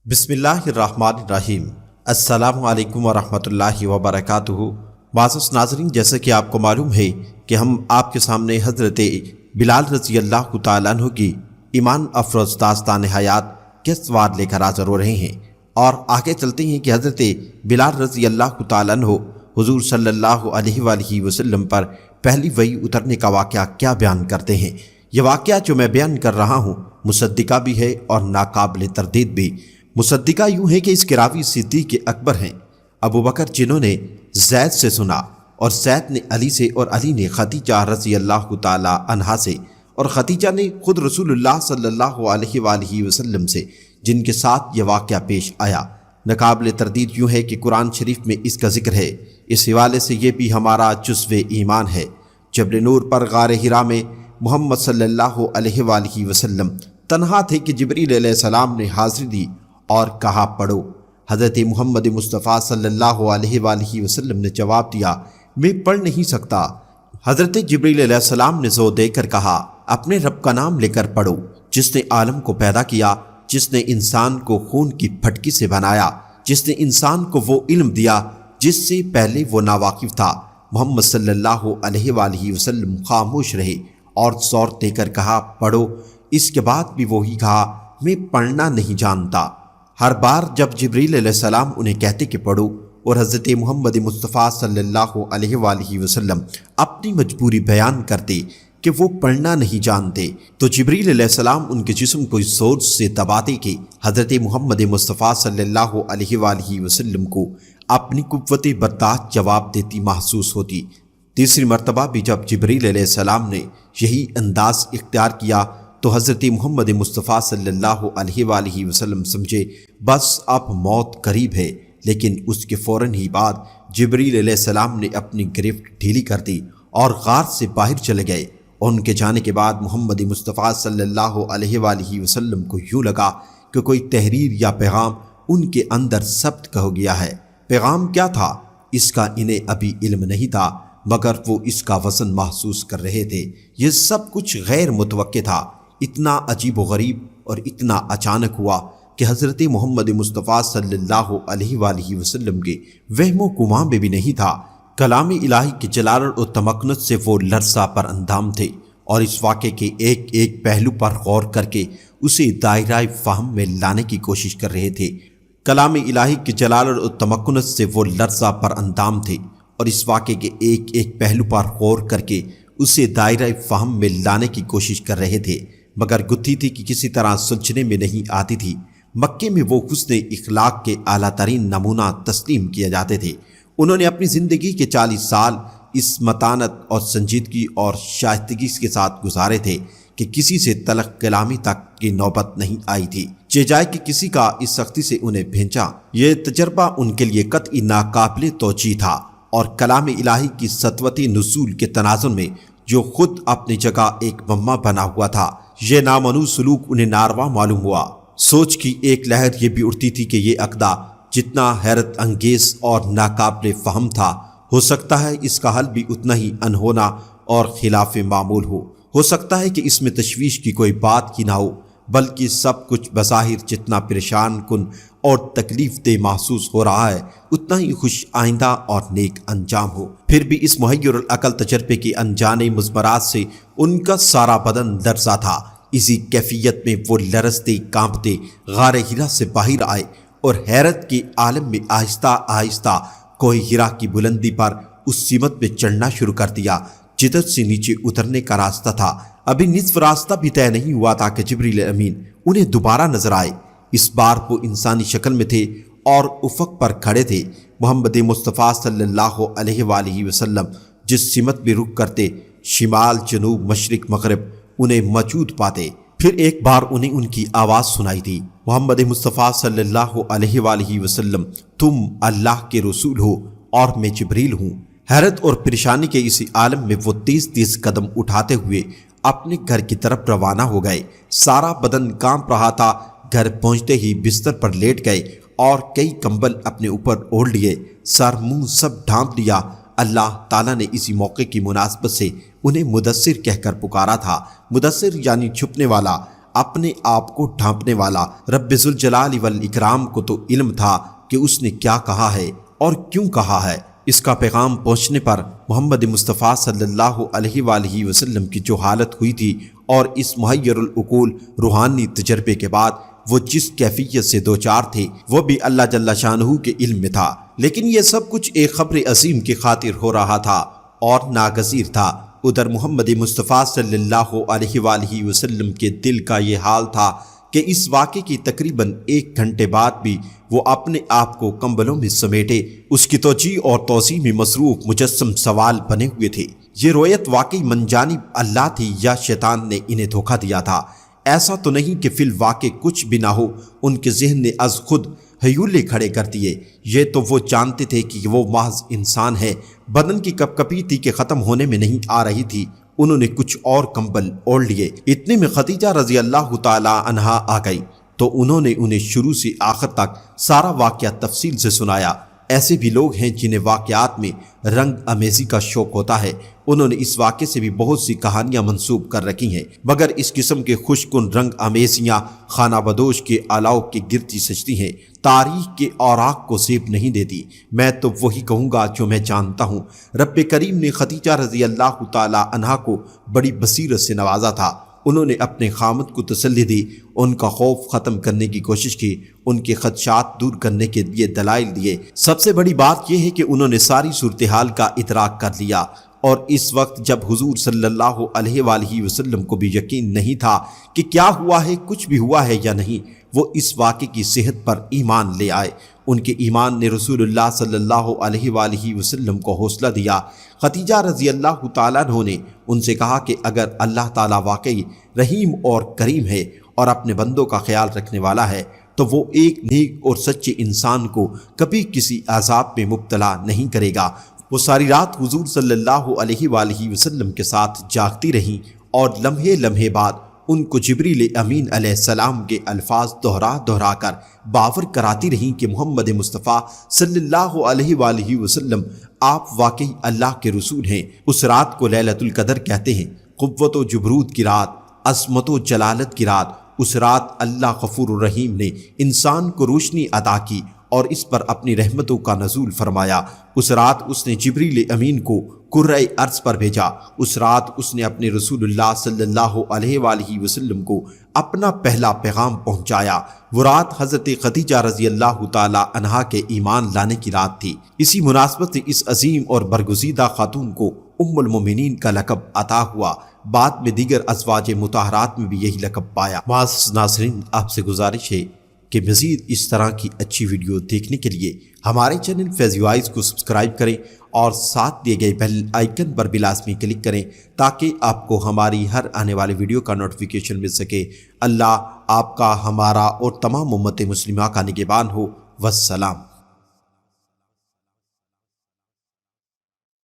بسم اللہ الرحمن الرحیم۔ السلام علیکم ورحمۃ اللہ وبرکاتہ۔ معزز ناظرین، جیسا کہ آپ کو معلوم ہے کہ ہم آپ کے سامنے حضرت بلال رضی اللہ تعالیٰ عنہ کی ایمان افروز داستان حیات کے سوال لے کر حاضر ہو رہے ہیں، اور آگے چلتے ہیں کہ حضرت بلال رضی اللہ تعالیٰ عنہ حضور صلی اللہ علیہ وآلہ وسلم پر پہلی وحی اترنے کا واقعہ کیا بیان کرتے ہیں۔ یہ واقعہ جو میں بیان کر رہا ہوں مصدقہ بھی ہے اور ناقابل تردید بھی۔ مصدقہ یوں ہے کہ اس کے راوی صدیق اکبر ہیں، ابو بکر، جنہوں نے زید سے سنا، اور زید نے علی سے، اور علی نے خدیجہ رضی اللہ تعالی عنہا سے، اور خدیجہ نے خود رسول اللہ صلی اللہ علیہ وآلہ وسلم سے، جن کے ساتھ یہ واقعہ پیش آیا۔ ناقابل تردید یوں ہے کہ قرآن شریف میں اس کا ذکر ہے۔ اس حوالے سے یہ بھی ہمارا جزو ایمان ہے۔ جبل نور پر غار حرا میں محمد صلی اللہ علیہ وآلہ وسلم تنہا تھے کہ جبریل علیہ السلام نے حاضری دی اور کہا پڑھو۔ حضرت محمد مصطفیٰ صلی اللہ علیہ وآلہ وسلم نے جواب دیا، میں پڑھ نہیں سکتا۔ حضرت جبریل علیہ السلام نے زور دے کر کہا، اپنے رب کا نام لے کر پڑھو، جس نے عالم کو پیدا کیا، جس نے انسان کو خون کی پھٹکی سے بنایا، جس نے انسان کو وہ علم دیا جس سے پہلے وہ ناواقف تھا۔ محمد صلی اللہ علیہ وآلہ وسلم خاموش رہے اور زور دے کر کہا پڑھو۔ اس کے بعد بھی وہی کہا، میں پڑھنا نہیں جانتا۔ ہر بار جب جبریل علیہ السلام انہیں کہتے کہ پڑھو، اور حضرت محمد مصطفیٰ صلی اللہ علیہ وآلہ وسلم اپنی مجبوری بیان کرتے کہ وہ پڑھنا نہیں جانتے، تو جبریل علیہ السلام ان کے جسم کو اس زور سے دباتے کہ حضرت محمد مصطفیٰ صلی اللہ علیہ وآلہ وسلم کو اپنی قوت برداشت جواب دیتی محسوس ہوتی۔ تیسری مرتبہ بھی جب جبریل علیہ السلام نے یہی انداز اختیار کیا تو حضرت محمد مصطفیٰ صلی اللہ علیہ وآلہ وسلم سمجھے بس اب موت قریب ہے، لیکن اس کے فوراً ہی بعد جبریل علیہ السلام نے اپنی گرفت ڈھیلی کر دی اور غار سے باہر چلے گئے۔ ان کے جانے کے بعد محمد مصطفیٰ صلی اللہ علیہ وآلہ وسلم کو یوں لگا کہ کوئی تحریر یا پیغام ان کے اندر ثبت ہو گیا ہے۔ پیغام کیا تھا اس کا انہیں ابھی علم نہیں تھا، مگر وہ اس کا وزن محسوس کر رہے تھے۔ یہ سب کچھ غیر متوقع تھا، اتنا عجیب و غریب اور اتنا اچانک ہوا کہ حضرت محمد مصطفیٰ صلی اللہ علیہ وآلہ وسلم کے وہم و گمان میں بھی نہیں تھا۔ کلام الہی کی جلالت و تمکنت سے وہ لرزہ پر اندام تھے، اور اس واقعے کے ایک ایک پہلو پر غور کر کے اسے دائرہ فہم میں لانے کی کوشش کر رہے تھے۔ کلام الہی کی جلالت و تمکنت سے وہ لرزہ پر اندام تھے، اور اس واقعے کے ایک ایک پہلو پر غور کر کے اسے دائرہ فہم میں لانے کی کوشش کر رہے تھے، مگر گتھی تھی کہ کسی طرح سلجھنے میں نہیں آتی تھی۔ مکے میں وہ حسن اخلاق کے اعلیٰ ترین نمونہ تسلیم کیے جاتے تھے۔ انہوں نے اپنی زندگی کے 40 سال اس متانت اور سنجیدگی اور شائستگی کے ساتھ گزارے تھے کہ کسی سے تلخ کلامی تک کی نوبت نہیں آئی تھی، جائے کہ کسی کا اس سختی سے انہیں بھینچا۔ یہ تجربہ ان کے لیے قطعی ناقابل توجیہ تھا، اور کلام الہی کی سطوت نزول کے تناظر میں جو خود اپنی جگہ ایک مما بنا ہوا تھا، یہ نامنوس سلوک انہیں ناروا معلوم ہوا۔ سوچ کی ایک لہر یہ بھی اٹھتی تھی کہ یہ عقدہ جتنا حیرت انگیز اور ناقابل فہم تھا، ہو سکتا ہے اس کا حل بھی اتنا ہی انہونا اور خلاف معمول ہو سکتا ہے کہ اس میں تشویش کی کوئی بات ہی نہ ہو، بلکہ سب کچھ بظاہر جتنا پریشان کن اور تکلیف دہ محسوس ہو رہا ہے، اتنا ہی خوش آئندہ اور نیک انجام ہو۔ پھر بھی اس محیر العقل تجربے کے انجانے مضمرات سے ان کا سارا بدن لرزا تھا۔ اسی کیفیت میں وہ لرزتے کانپتے غار حرا سے باہر آئے، اور حیرت کے عالم میں آہستہ آہستہ کوہ حرا کی بلندی پر اس سمت پہ چڑھنا شروع کر دیا جدھر سے نیچے اترنے کا راستہ تھا۔ ابھی نصف راستہ بھی طے نہیں ہوا تھا کہ جبریل امین انہیں دوبارہ نظر آئے۔ اس بار وہ انسانی شکل میں تھے اور افق پر کھڑے تھے۔ محمد مصطفیٰ صلی اللہ علیہ وآلہ وسلم جس سمت میں رخ کرتے، شمال، جنوب، مشرق، مغرب، انہیں موجود پاتے۔ پھر ایک بار انہیں ان کی آواز سنائی دی، محمد مصطفیٰ صلی اللہ علیہ وآلہ وسلم، تم اللہ کے رسول ہو اور میں جبریل ہوں۔ حیرت اور پریشانی کے اسی عالم میں وہ تیز تیز قدم اٹھاتے ہوئے اپنے گھر کی طرف روانہ ہو گئے۔ سارا بدن کانپ رہا تھا۔ گھر پہنچتے ہی بستر پر لیٹ گئے اور کئی کمبل اپنے اوپر اوڑھ لیے، سر منہ سب ڈھانپ لیا۔ اللہ تعالیٰ نے اسی موقع کی مناسبت سے انہیں مدثر کہہ کر پکارا تھا۔ مدثر یعنی چھپنے والا۔ اپنے آپ کو ڈھانپنے والا رب ذوالجلال والاکرام کو تو علم تھا کہ اس نے کیا کہا ہے اور کیوں کہا ہے۔ اس کا پیغام پہنچنے پر محمد مصطفیٰ صلی اللہ علیہ وآلہ وسلم کی جو حالت ہوئی تھی اور اس محیر العقول روحانی تجربے کے بعد وہ جس کیفیت سے دوچار تھے وہ بھی اللہ جل شانہ کے علم میں تھا، لیکن یہ سب کچھ ایک خبر عظیم کی خاطر ہو رہا تھا اور ناگزیر تھا۔ ادھر محمد مصطفیٰ صلی اللہ علیہ وآلہ وسلم کے دل کا یہ حال تھا کہ اس واقعے کی تقریباً 1 گھنٹے بعد بھی وہ اپنے آپ کو کمبلوں میں سمیٹے اس کی توجیہ اور توضیح میں مصروف مجسم سوال بنے ہوئے تھے۔ یہ رویت واقعی من جانب اللہ تھی یا شیطان نے انہیں دھوکہ دیا تھا؟ ایسا تو نہیں کہ فی الواقع کچھ بھی نہ ہو، ان کے ذہن نے از خود ہیولے کھڑے کر دیے۔ یہ تو وہ جانتے تھے کہ وہ محض انسان ہے، بدن کی کپکپی تھی کہ ختم ہونے میں نہیں آ رہی تھی۔ انہوں نے کچھ اور کمبل اوڑھ لیے۔ اتنے میں خدیجہ رضی اللہ تعالی عنہا آ گئی تو انہوں نے انہیں شروع سے آخر تک سارا واقعہ تفصیل سے سنایا۔ ایسے بھی لوگ ہیں جنہیں واقعات میں رنگ امیزی کا شوق ہوتا ہے، انہوں نے اس واقعے سے بھی بہت سی کہانیاں منسوب کر رکھی ہیں، مگر اس قسم کے خوش کن رنگ امیزیاں خانہ بدوش کے الاؤ کی گرتی سجتی ہیں، تاریخ کے اوراق کو زیب نہیں دیتی۔ میں تو وہی کہوں گا جو میں جانتا ہوں۔ رب کریم نے خدیجہ رضی اللہ تعالی عنہا کو بڑی بصیرت سے نوازا تھا۔ انہوں نے اپنے خامد کو تسلی دی، ان کا خوف ختم کرنے کی کوشش کی، ان کے خدشات دور کرنے کے لیے دلائل دیے۔ سب سے بڑی بات یہ ہے کہ انہوں نے ساری صورتحال کا ادراک کر لیا، اور اس وقت جب حضور صلی اللہ علیہ وآلہ وسلم کو بھی یقین نہیں تھا کہ کیا ہوا ہے، کچھ بھی ہوا ہے یا نہیں، وہ اس واقعے کی صحت پر ایمان لے آئے۔ ان کے ایمان نے رسول اللہ صلی اللہ علیہ وآلہ وسلم کو حوصلہ دیا۔ خدیجہ رضی اللہ تعالیٰ عنہ نے ان سے کہا کہ اگر اللہ تعالیٰ واقعی رحیم اور کریم ہے اور اپنے بندوں کا خیال رکھنے والا ہے تو وہ ایک نیک اور سچے انسان کو کبھی کسی عذاب میں مبتلا نہیں کرے گا۔ وہ ساری رات حضور صلی اللہ علیہ وآلہ وسلم کے ساتھ جاگتی رہیں اور لمحے لمحے بعد ان کو جبریل امین علیہ السلام کے الفاظ دہرا کر باور کراتی رہیں کہ محمد مصطفیٰ صلی اللہ علیہ وآلہ وسلم آپ واقعی اللہ کے رسول ہیں۔ اس رات کو لیلۃ القدر کہتے ہیں، قوت و جبروت کی رات، عظمت و جلالت کی رات۔ اس رات اللہ غفور الرحیم نے انسان کو روشنی عطا کی اور اس پر اپنی رحمتوں کا نزول فرمایا۔ اس رات اس نے جبریل امین کو کرۂ ارض پر بھیجا۔ اس رات اس نے اپنے رسول اللہ صلی اللہ علیہ وآلہ وسلم کو اپنا پہلا پیغام پہنچایا۔ وہ رات حضرت خدیجہ رضی اللہ تعالی عنہا کے ایمان لانے کی رات تھی۔ اسی مناسبت سے اس عظیم اور برگزیدہ خاتون کو ام المومنین کا لقب عطا ہوا۔ بعد میں دیگر ازواج مطہرات میں بھی یہی لقب پایا۔ معزز ناظرین، آپ سے گزارش ہے کہ مزید اس طرح کی اچھی ویڈیو دیکھنے کے لیے ہمارے چینل فیض وائز کو سبسکرائب کریں اور ساتھ دیے گئے بیل آئیکن پر بھی لازمی کلک کریں تاکہ آپ کو ہماری ہر آنے والی ویڈیو کا نوٹیفیکیشن مل سکے۔ اللہ آپ کا، ہمارا اور تمام امت مسلمہ کا نگہبان ہو۔ والسلام۔